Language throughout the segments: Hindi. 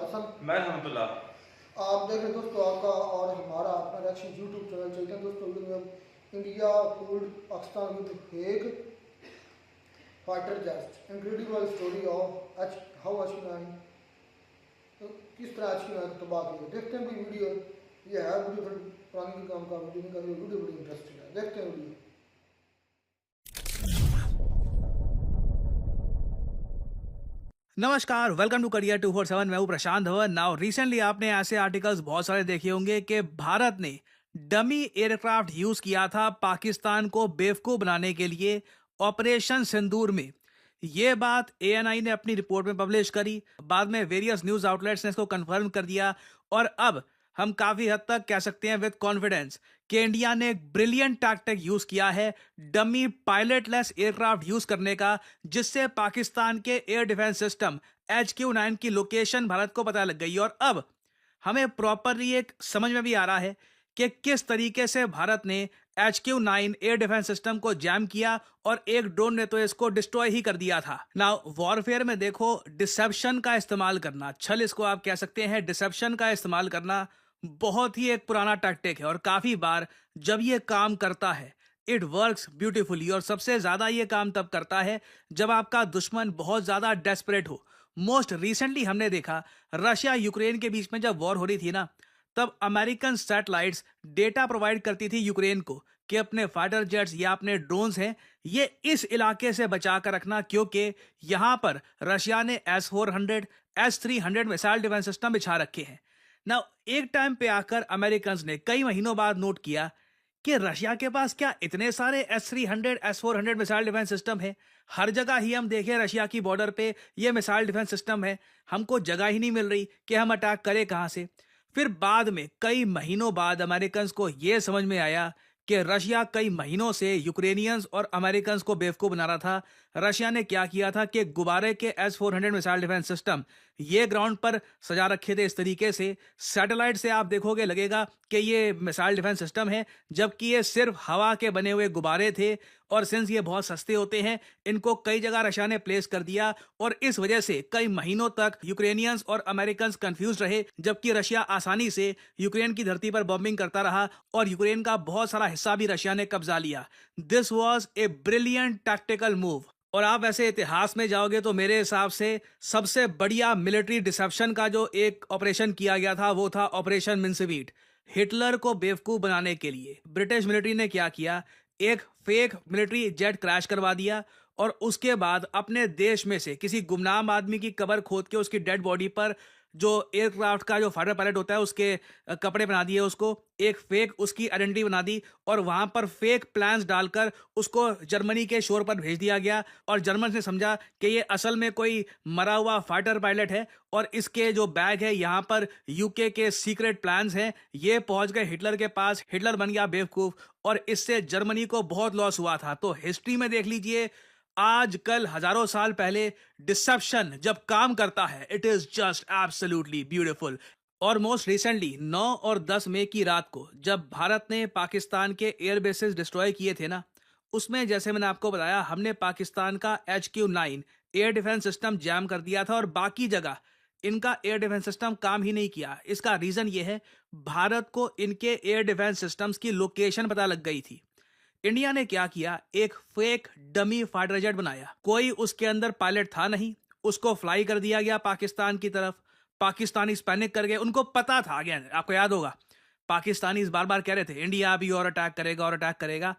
हसन। मैं रहमतुल्ला। आप देख रहे दोस्तों आपका और हमारा अपना रिएक्शन यूट्यूब चैनल चलते हैं दोस्तों। वीडियो में India pulled Pakistan with Hague fighter jet incredible story of H how H nine तो किस तरह एच9 को तबाह किया। देखते हैं भी वीडियो। ये है वीडियो थोड़ी पुरानी काम का वीडियो नहीं कर वीडियो बड़ी इंटरेस्टिंग है। देखते हैं वीडियो। नमस्कार, वेलकम टू करियर 247। मैं हूं प्रशांत धवन। नाउ रिसेंटली आपने ऐसे आर्टिकल्स बहुत सारे देखे होंगे कि भारत ने डमी एयरक्राफ्ट यूज किया था पाकिस्तान को बेवकूफ बनाने के लिए ऑपरेशन सिंदूर में। ये बात एएनआई ने अपनी रिपोर्ट में पब्लिश करी, बाद में वेरियस न्यूज आउटलेट्स ने इसको कंफर्म कर दिया और अब हम काफी हद तक कह सकते हैं विद कॉन्फिडेंस कि इंडिया ने एक ब्रिलियंट टैक्टिक यूज किया है डमी पायलटलेस एयरक्राफ्ट यूज करने का, जिससे पाकिस्तान के एयर डिफेंस सिस्टम HQ9 की लोकेशन भारत को पता लग गई। और अब हमें प्रॉपरली एक समझ में भी आ रहा है कि किस तरीके से भारत ने HQ9 एयर डिफेंस सिस्टम को जैम किया और एक ड्रोन ने तो इसको डिस्ट्रॉय ही कर दिया था। नाउ वॉरफेयर में देखो, डिसेप्शन का इस्तेमाल करना, छल इसको आप कह सकते हैं, डिसेप्शन का इस्तेमाल करना बहुत ही एक पुराना टैक्टिक है और काफी बार जब ये काम करता है इट वर्क्स ब्यूटीफुली। और सबसे ज्यादा ये काम तब करता है जब आपका दुश्मन बहुत ज्यादा डेस्परेट हो। मोस्ट रिसेंटली हमने देखा रशिया यूक्रेन के बीच में जब वॉर हो रही थी ना, तब अमेरिकन सैटेलाइट्स डेटा प्रोवाइड करती थी यूक्रेन को कि अपने फाइटर जेट्स या अपने ड्रोन्स हैं ये इस इलाके से बचा कर रखना, क्योंकि यहां पर रशिया ने S-400 S-300 missile defence system बिछा रखे हैं ना। एक टाइम पे आकर अमेरिकन ने कई महीनों बाद नोट किया कि रशिया के पास क्या इतने सारे S-300 S-400 missile defence system है। हर जगह ही हम देखें रशिया की बॉर्डर पे ये मिसाइल डिफेंस सिस्टम है, हमको जगह ही नहीं मिल रही कि हम अटैक करें कहां से। फिर बाद में कई महीनों बाद अमेरिकन को यह समझ में आया कि रशिया कई महीनों से यूक्रेनियंस और अमेरिकन को बेवकूफ बना रहा था। रशिया ने क्या किया था कि गुब्बारे के S-400 मिसाइल डिफेंस सिस्टम ये ग्राउंड पर सजा रखे थे इस तरीके से। सैटेलाइट से आप देखोगे लगेगा कि ये मिसाइल डिफेंस सिस्टम है, जबकि ये सिर्फ हवा के बने हुए गुब्बारे थे। और सिंस ये बहुत सस्ते होते हैं, इनको कई जगह रशिया ने प्लेस कर दिया और इस वजह से कई महीनों तक यूक्रेनियंस और अमेरिकन कंफ्यूज रहे, जबकि रशिया आसानी से यूक्रेन की धरती पर बॉम्बिंग करता रहा और यूक्रेन का बहुत सारा हिस्सा भी रशिया ने कब्जा लिया। This was a brilliant tactical move. और आप वैसे इतिहास में जाओगे तो मेरे हिसाब से सबसे बढ़िया मिलिट्री डिसेप्शन का जो एक ऑपरेशन किया गया था वो था ऑपरेशन मिन्सवीट। हिटलर को बेवकूफ बनाने के लिए ब्रिटिश मिलिट्री ने क्या किया, एक फेक मिलिट्री जेट क्रैश करवा दिया और उसके बाद अपने देश में से किसी गुमनाम आदमी की कब्र खोद के उसकी डेड बॉडी पर जो एयरक्राफ्ट का जो फाइटर पायलट होता है उसके कपड़े बना दिए, उसको एक फेक उसकी आइडेंटिटी बना दी और वहां पर फेक प्लान्स डालकर उसको जर्मनी के शोर पर भेज दिया गया। और जर्मन ने समझा कि ये असल में कोई मरा हुआ फाइटर पायलट है और इसके जो बैग है यहाँ पर यूके के सीक्रेट प्लान्स हैं। ये पहुंच गए हिटलर के पास, हिटलर बन गया बेवकूफ और इससे जर्मनी को बहुत लॉस हुआ था। तो हिस्ट्री में देख लीजिए, आजकल हजारों साल पहले डिसेप्शन जब काम करता है it is just absolutely beautiful. और मोस्ट रिसेंटली 9 और 10 मई की रात को जब भारत ने पाकिस्तान के एयर बेसेस डिस्ट्रॉय किए थे ना, उसमें जैसे मैंने आपको बताया हमने पाकिस्तान का HQ9 air defence system jam कर दिया था और बाकी जगह इनका एयर डिफेंस सिस्टम काम ही नहीं किया। इसका रीजन ये है, भारत को इनके एयर डिफेंस सिस्टम्स की लोकेशन पता लग गई थी। इंडिया ने क्या किया, एक फेक डमी फाइटर जेट बनाया, कोई उसके अंदर पायलट था नहीं, उसको फ्लाई कर दिया गया पाकिस्तान की तरफ। पाकिस्तानी पैनिक कर गए, उनको पता था, अगेन आपको याद होगा पाकिस्तानी बार बार कह रहे थे इंडिया अभी और अटैक करेगा और अटैक करेगा,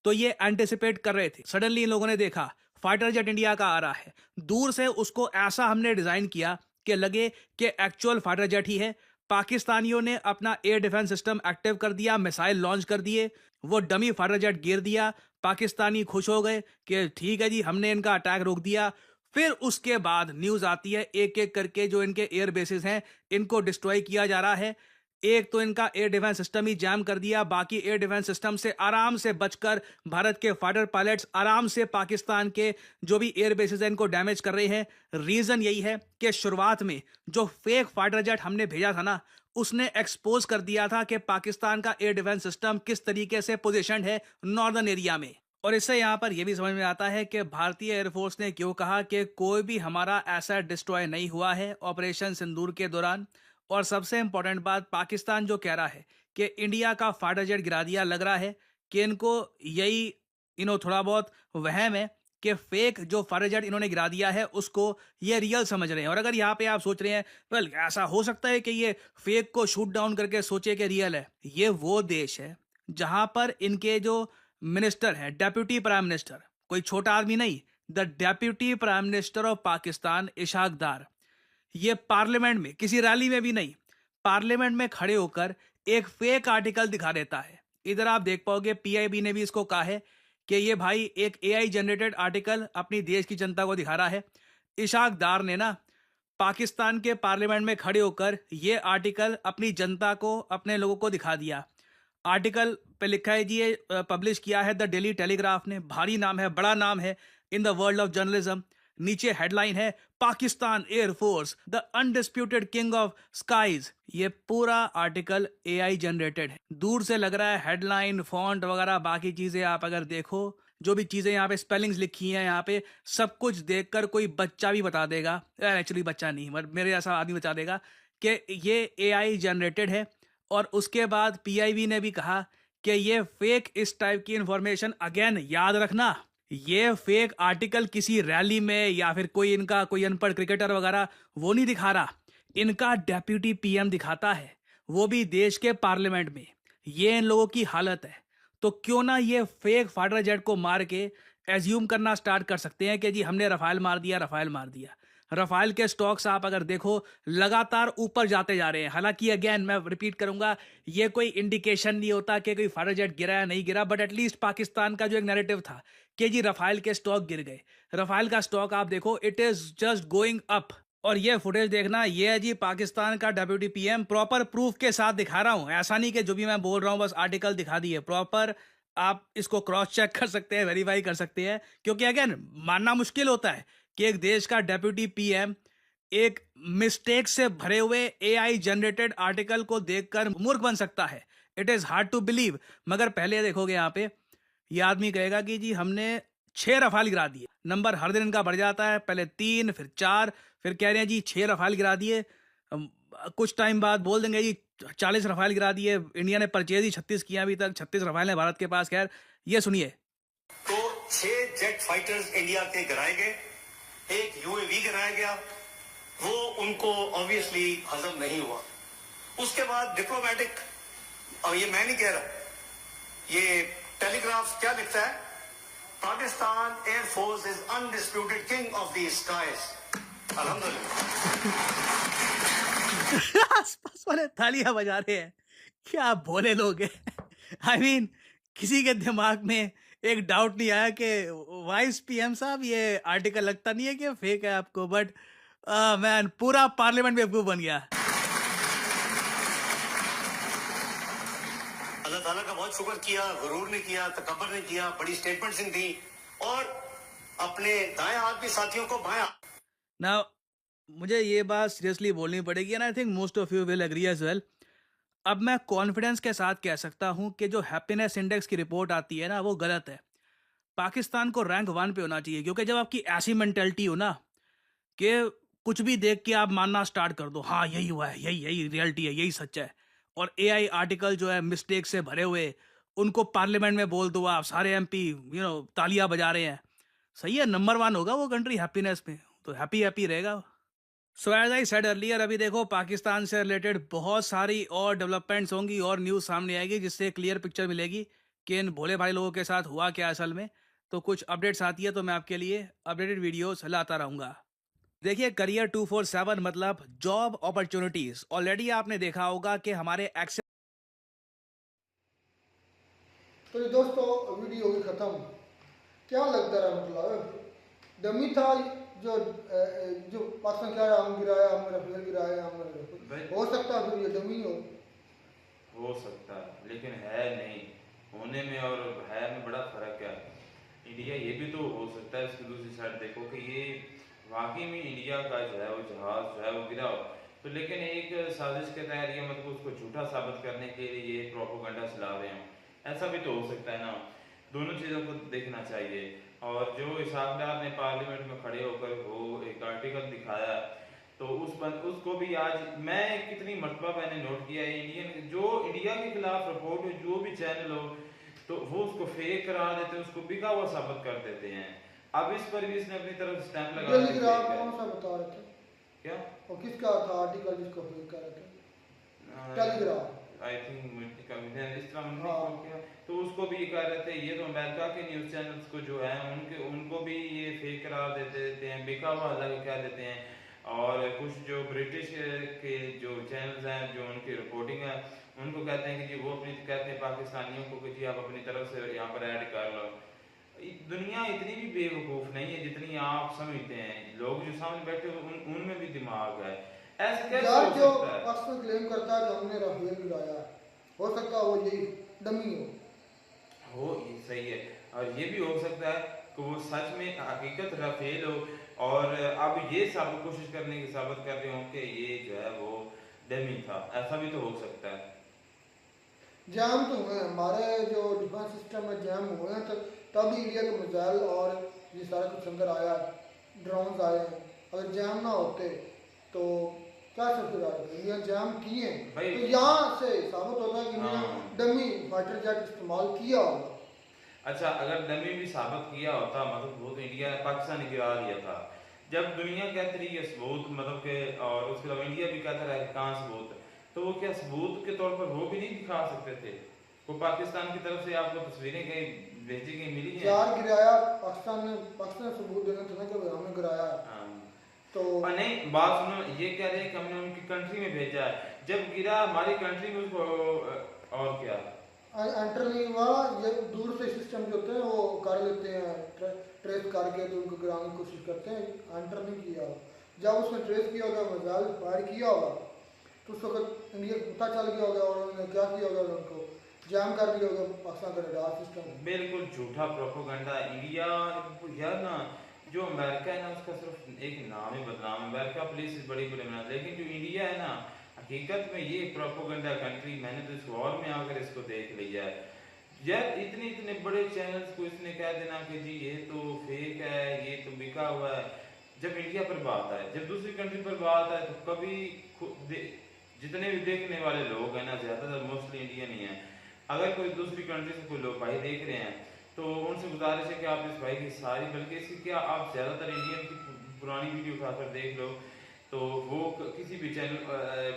तो ये एंटिसिपेट कर रहे थे। सडनली इन लोगों ने देखा फाइटर जेट इंडिया का आ रहा है, दूर से उसको ऐसा हमने डिजाइन किया कि लगे कि एक्चुअल फाइटर जेट ही है। पाकिस्तानियों ने अपना एयर डिफेंस सिस्टम एक्टिव कर दिया, मिसाइल लॉन्च कर दिए, वो डमी फाइटर जेट गिर दिया। पाकिस्तानी खुश हो गए कि ठीक है जी, हमने इनका अटैक रोक दिया। फिर उसके बाद न्यूज आती है एक एक करके जो इनके एयर बेसिस हैं इनको डिस्ट्रॉय किया जा रहा है। एक तो इनका एयर डिफेंस सिस्टम ही जैम कर दिया, बाकी एयर डिफेंस सिस्टम से आराम से बचकर भारत के फाइटर पायलट्स आराम से पाकिस्तान के जो भी एयर बेसिस हैं इनको डैमेज कर रहे हैं। रीजन यही है कि शुरुआत में जो फेक फाइटर जेट हमने भेजा था ना, उसने एक्सपोज कर दिया था कि पाकिस्तान का एयर डिफेंस सिस्टम किस तरीके से पोजीशनड है नॉर्दर्न एरिया में। और इससे यहाँ पर यह भी समझ में आता है कि भारतीय एयरफोर्स ने क्यों कहा कि कोई भी हमारा ऐसा डिस्ट्रॉय नहीं हुआ है ऑपरेशन सिंदूर के दौरान। और सबसे इंपॉर्टेंट बात, पाकिस्तान जो कह रहा है कि इंडिया का फाइटर जेट गिरा दिया, लग रहा है कि इनको यही थोड़ा बहुत वहम है कि फेक जो फाइटर जेट इन्होंने गिरा दिया है उसको ये रियल समझ रहे हैं। और अगर यहाँ पे आप सोच रहे हैं वेल ऐसा हो सकता है कि ये फेक को शूट डाउन करके सोचे कि रियल है, ये वो देश है जहां पर इनके जो मिनिस्टर है, डेप्यूटी प्राइम मिनिस्टर, कोई छोटा आदमी नहीं, the deputy prime minister of Pakistan Ishaq Dar, ये पार्लियामेंट में, किसी रैली में भी नहीं, पार्लियामेंट में खड़े होकर एक फेक आर्टिकल दिखा देता है। इधर आप देख पाओगे पीआईबी ने भी इसको कहा है कि ये भाई एक एआई जनरेटेड आर्टिकल अपनी देश की जनता को दिखा रहा है। इशाक डार ने ना पाकिस्तान के पार्लियामेंट में खड़े होकर ये आर्टिकल अपनी जनता को, अपने लोगों को दिखा दिया। आर्टिकल पे लिखा है जी, ये पब्लिश किया है द डेली टेलीग्राफ ने, भारी नाम है, बड़ा नाम है in the world of journalism. नीचे हेडलाइन है Pakistan air force the undisputed king of skies. ये पूरा आर्टिकल एआई जनरेटेड है। दूर से लग रहा है हेडलाइन, फॉन्ट वगैरह बाकी चीजें आप अगर देखो, जो भी चीजें यहाँ पे स्पेलिंग्स लिखी हैं यहाँ पे, सब कुछ देखकर कोई बच्चा भी बता देगा, एक्चुअली बच्चा नहीं मगर मेरे जैसा आदमी बता देगा कि ये एआई जनरेटेड है। और उसके बाद पीआईबी ने भी कहा कि ये फेक, इस टाइप की इंफॉर्मेशन अगेन याद रखना, ये फेक आर्टिकल किसी रैली में या फिर कोई इनका कोई अनपढ़ क्रिकेटर वगैरह वो नहीं दिखा रहा, इनका डेप्यूटी पीएम दिखाता है, वो भी देश के पार्लियामेंट में। ये इन लोगों की हालत है। तो क्यों ना ये फेक फाइटर जेट को मार के एज्यूम करना स्टार्ट कर सकते हैं कि जी हमने रफाल मार दिया, रफाल मार दिया। रफाल के स्टॉक्स आप अगर देखो लगातार ऊपर जाते जा रहे हैं। हालांकि अगेन मैं रिपीट करूंगा, ये कोई इंडिकेशन नहीं होता कि कोई फाइटर जेट गिरा या नहीं गिरा, बट एटलीस्ट पाकिस्तान का जो एक नैरेटिव था कि जी रफाल के स्टॉक गिर गए, रफाल का स्टॉक आप देखो it is just going up. और ये फुटेज देखना, ये है जी पाकिस्तान का डेप्यूटी पीएम, प्रॉपर प्रूफ के साथ दिखा रहा हूं, ऐसा नहीं कि जो भी मैं बोल रहा हूं बस आर्टिकल दिखा दी है, प्रॉपर आप इसको क्रॉस चेक कर सकते हैं, वेरीफाई कर सकते हैं। क्योंकि अगेन मानना मुश्किल होता है कि एक देश का डेप्यूटी पीएम एक मिस्टेक से भरे हुए एआई जनरेटेड आर्टिकल को देखकर मूर्ख बन सकता है। It is hard to believe. मगर पहले देखोगे यहाँ पे ये आदमी कहेगा कि जी हमने 6 रफाल गिरा दिए, नंबर हर दिन इनका बढ़ जाता है, पहले 3 फिर 4, फिर कह रहे हैं जी 6 रफाल गिरा दिए। कुछ टाइम बाद बोल देंगे जी 40 रफाल गिरा दिए, इंडिया ने परचेज ही 36 किया अभी तक, 36 रफाल है भारत के पास। खैर ये सुनिए, तो 6 जेट फाइटर्स इंडिया के गिराए गए, एक यूएवी गिराया गया, वो उनको ऑब्वियसली हजम नहीं हुआ। उसके बाद डिप्लोमेटिक, और ये मैं नहीं कह रहा, ये टेलीग्राफ क्या लिखता है, Pakistan air force is undisputed king of the skies. अल्हम्दुलिल्लाह। आसपास वाले तालियां बजा रहे हैं, क्या भोले लोग हैं। आई मीन किसी के दिमाग में एक डाउट नहीं आया कि वाइस पीएम साहब ये आर्टिकल लगता नहीं है कि फेक है आपको, बट मैन पूरा पार्लियामेंट बेवकूफ बन गया। अल्लाह ताला का बहुत शुक्र किया, गुरूर नहीं किया, तकब्बर नहीं किया, बड़ी स्टेटमेंट्स दी और अपने दाएं हाथ के साथियों को बाएं। ना मुझे ये बात सीरियसली बोलनी पड़ेगी and I think most of you will agree as well. अब मैं कॉन्फिडेंस के साथ कह सकता हूं कि जो हैप्पीनेस इंडेक्स की रिपोर्ट आती है ना वो गलत है। पाकिस्तान को रैंक 1 पे होना चाहिए, क्योंकि जब आपकी ऐसी मेंटेलिटी हो ना कि कुछ भी देख के आप मानना स्टार्ट कर दो, हाँ यही हुआ है, यही यही रियलिटी है, यही सच है, और एआई आर्टिकल जो है मिस्टेक से भरे हुए, उनको पार्लियामेंट में बोल दो, आप सारे एमपी तालियां बजा रहे हैं, सही है, नंबर 1 होगा वो कंट्री हैप्पीनेस में, तो हैप्पी हैप्पी रहेगा। So as I said earlier, अभी देखो पाकिस्तान से रिलेटेड बहुत सारी और डेवलपमेंट्स होंगी और न्यूज़ सामने आएगी जिससे क्लियर पिक्चर मिलेगी कि इन भोले भाई लोगों के साथ हुआ क्या असल में। तो कुछ अपडेट्स आती है तो मैं आपके लिए अपडेटेड वीडियोस लाता रहूँगा। देखिए करियर 247 मतलब जॉब अपॉर्चुनिटीज़, ऑलरेडी आपने देखा होगा कि हमारे एक्सेस। तो ये दोस्तों वीडियो होगी ख़त्म। क्या लगता रहा, मतलब डमी था जो पाकिस्तान कह रहा हम गिराया, हमने रफेल गिराया, हमने, हो सकता है फिर ये डमी हो सकता है, लेकिन है नहीं, होने में और है में बड़ा फर्क है। इंडिया ये भी तो हो सकता है, इसकी दूसरी साइड देखो कि ये वाकई में इंडिया का जो है वो जहाज जो है वो गिरा हो, तो लेकिन एक साजिश के तहत ये मतलब उसको झूठा साबित करने के लिए ये प्रोपोगंडा चला रहे हो, ऐसा भी तो हो सकता है ना। दोनों चीज़ों को देखना चाहिए। और जो इसहाक डार ने पार्लियामेंट में खड़े होकर वो एक आर्टिकल दिखाया, तो उसको भी आज मैं कितनी मरतबा मैंने नोट किया है, इंडियन जो इंडिया के खिलाफ रिपोर्ट हो, जो भी चैनल हो, तो वो उसको फेक करार देते हैं, उसको बिका हुआ साबित कर देते हैं। अब इस पर भी इसने अपनी तरफ स्टैंप लगा दिया है। कौन सा बता रहे थे क्या और किसका था आर्टिकल जिसको फेक कर रहे थे? टेलीग्राफ आई थिंक इस तरह मैंने हाँ। कॉल किया, तो उसको भी ये कह रहे थे, ये तो अमेरिका के न्यूज़ चैनल्स को जो है उनको भी ये फेक करार देते हैं, बिका हुआ अलग कह देते हैं। और कुछ जो ब्रिटिश के जो चैनल्स हैं जो उनकी रिपोर्टिंग है, उनको कहते हैं कि जी वो अपनी कहते हैं पाकिस्तानियों को कि जी आप अपनी तरफ से यहाँ पर ऐड कर लो। दुनिया इतनी भी बेवकूफ़ नहीं है जितनी आप समझते हैं। लोग जो सामने बैठे उनमें भी दिमाग है। ऐसे कैसे यार हो जो सकता है? अक्सर क्लेम करता है कि हमने राफेल गिराया, हो सकता है वो यही डमी हो। ये सही है, और ये भी हो सकता है कि वो सच में हकीकत राफेल हो, और अब ये साबित कोशिश करने की साबित कर रहे हो कि ये जो है वो डमी था। ऐसा भी तो हो सकता है। जैम तो हुए हमारे जो डिफेंस सिस्टम में जैम हुए हैं, तब इंडिया के मिसाइल और ये सारा कुछ अंदर आया, ड्रोन्स आए हैं। अगर जैम ना होते तो क्या सकते थे? इंडिया जैम किए भाई, तो यहाँ से साबित होता है कि इंडिया हाँ। डमी फाइटर जेट इस्तेमाल किया होगा। अच्छा, अगर डमी भी साबित किया होता, मतलब वो तो इंडिया पाकिस्तान ने गिरा दिया था। जब दुनिया कहती रही है सबूत, मतलब के, और उसके अलावा इंडिया भी कहता रहा है कहाँ सबूत, तो वो क्या सबूत के तौर पर वो भी नहीं दिखा सकते थे? वो पाकिस्तान की तरफ से आपको तस्वीरें कहीं भेजी गई मिली हैं? चार गिराया पाकिस्तान ने सबूत देना था कि हमने गिराया है। हाँ। तो नहीं, बात सुनो, ये कह रहे हैं कि हमने उनकी कंट्री में भेजा है, जब गिरा हमारी कंट्री में उसको और क्या एंटर नहीं हुआ। ये दूर से सिस्टम जो होते हैं वो कर लेते हैं, ट्रेस करके तो उनको गिराने की कोशिश करते हैं, एंटर नहीं किया। जब उसने ट्रेस किया होगा, मिसाइल फायर किया होगा, तो उस वक्त इंडिया को पता चल गया होगा और उन्होंने क्या किया होगा, उनको जाम कर दिया होगा पाकिस्तान का रडार सिस्टम। बिल्कुल झूठा प्रोपोगंडा। इंडिया यार ना, जो अमेरिका है ना, उसका सिर्फ एक नाम ही बदनाम। अमेरिका पुलिस बड़ी बड़ी बना, लेकिन जो इंडिया है ना, हकीकत में ये प्रोपोगंडा कंट्री। मैंने तो इस वॉर में आकर इसको देख लिया है यार। इतने इतने बड़े चैनल्स को इसने कह देना कि जी ये तो फेक है, ये तो बिका हुआ है। जब इंडिया पर बात आए, जब दूसरी कंट्री पर बात आए, तो कभी जितने भी देखने वाले लोग हैं ना, ज्यादातर मोस्टली इंडियन ही हैं। अगर कोई दूसरी कंट्री से कोई लोग भाई देख रहे हैं, तो उनसे गुजारिश है कि आप इस भाई की सारी, बल्कि इसकी क्या, आप ज्यादातर इंडियन की पुरानी वीडियो उठाकर देख लो, तो वो किसी भी चैनल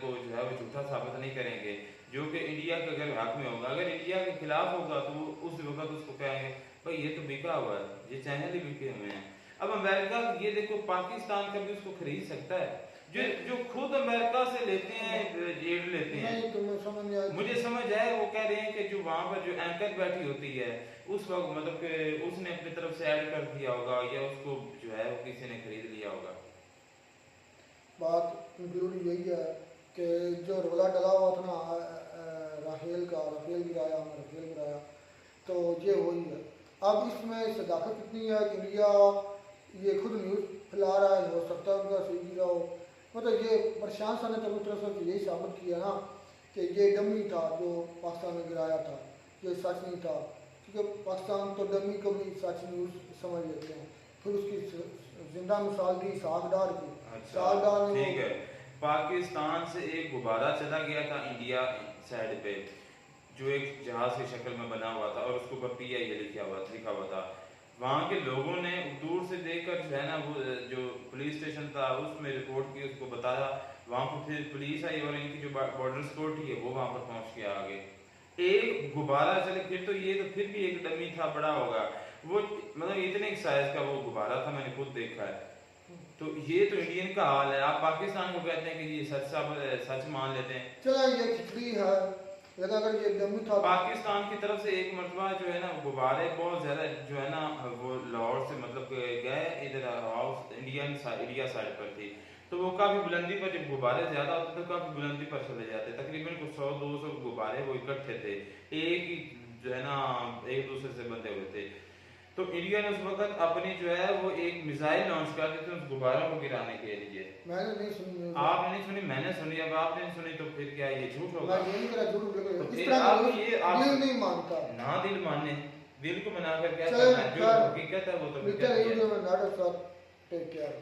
को जो है वो झूठा साबित नहीं करेंगे, जो कि इंडिया के अगर हक में होगा। अगर इंडिया के खिलाफ होगा तो वो उस वक्त उसको कहेंगे भाई ये तो बिका हुआ है, ये चैनल ही बिके हुए हैं। अब अमेरिका ये देखो, पाकिस्तान का भी उसको खरीद सकता है, जो खुद अमेरिका से लेते हैं, एड लेते हैं। नहीं, तुम्हें समझ नहीं आया। मुझे समझ आया, वो कह रहे हैं कि जो वहां पर जो एंकर बैठी होती है, उस वक्त मतलब कि उसने अपनी तरफ से ऐड कर दिया होगा, या उसको जो है वो किसी ने खरीद लिया होगा। बात कंक्लूड यही है कि जो रोला डला हुआ था ना राफेल गिराया, हमने राफेल गिराया, तो ये वही है। अब इसमें सदाकत कितनी है कि इंडिया ये खुद न्यूज़ फैला रहा है, हो सकता है उनका सही गिरा हो। मतलब ये प्रशांत सा ने तो अपनी तरफ से यही साबित किया ना कि ये डमी था जो पाकिस्तान ने गिराया था, ये सच नहीं था। क्योंकि पाकिस्तान तो डमी को भी सच न्यूज़ समझ लेते हैं। फिर उसकी जिंदा मिसाल दी इसहाक डार की। इसहाक डार ने ठीक है, पाकिस्तान से एक गुब्बारा चला गया था इंडिया साइड पे, जो एक जहाज की शक्ल में बना हुआ था, और उसके ऊपर PIA लिखा हुआ था। वहाँ के लोगों ने दूर से देखकर जो है ना, वो जो पुलिस स्टेशन था उसमें रिपोर्ट की, उसको बताया। वहाँ पर फिर पुलिस आई और इनकी जो बॉर्डर सिक्योरिटी है वो वहाँ पर पहुँच के आ गए। एक गुब्बारा चले, फिर तो ये तो फिर भी एक डमी था, बड़ा होगा वो, मतलब इतने साइज का वो गुब्बारा था, मैंने खुद देखा है। तो ये तो इंडियन का हाल है। आप पाकिस्तान को कहते हैं कि ये सच मान लेते हैं। चला ये खिचड़ी है, लेकिन अगर ये डमी था पाकिस्तान की तरफ से एक मरतबा जो है ना, गुब्बारे बहुत ज्यादा जो है ना, वो लाहौर से मतलब गए इधर हाउस इंडिया साइड पर थी, तो वो काफी बुलंदी पर, जब गुब्बारे ज्यादा होते तो काफी बुलंदी पर चले जाते। तकरीबन कुछ 100-200 गुब्बारे वो इकट्ठे थे, एक ही जो है ना एक दूसरे से बंधे हुए थे। तो इंडिया ने उस वक्त अपनी जो है वो एक मिसाइल लॉन्च कर दी थी उस गुब्बारों को गिराने के लिए। मैंने नहीं सुनी। आपने नहीं सुनी, मैंने सुनी। अब आपने नहीं सुनी तो फिर क्या ये झूठ होगा? मैं ये नहीं करा झूठ बोल तो इस फिर तरह आप ये आप दिल नहीं मानता ना दिल माने, दिल को मनाकर क्या चलो करना है, जो खैर, हकीकत है वो तो मिलते हैं हकीकत ही है। वीडियो में, नाटक साथ, टेक केयर।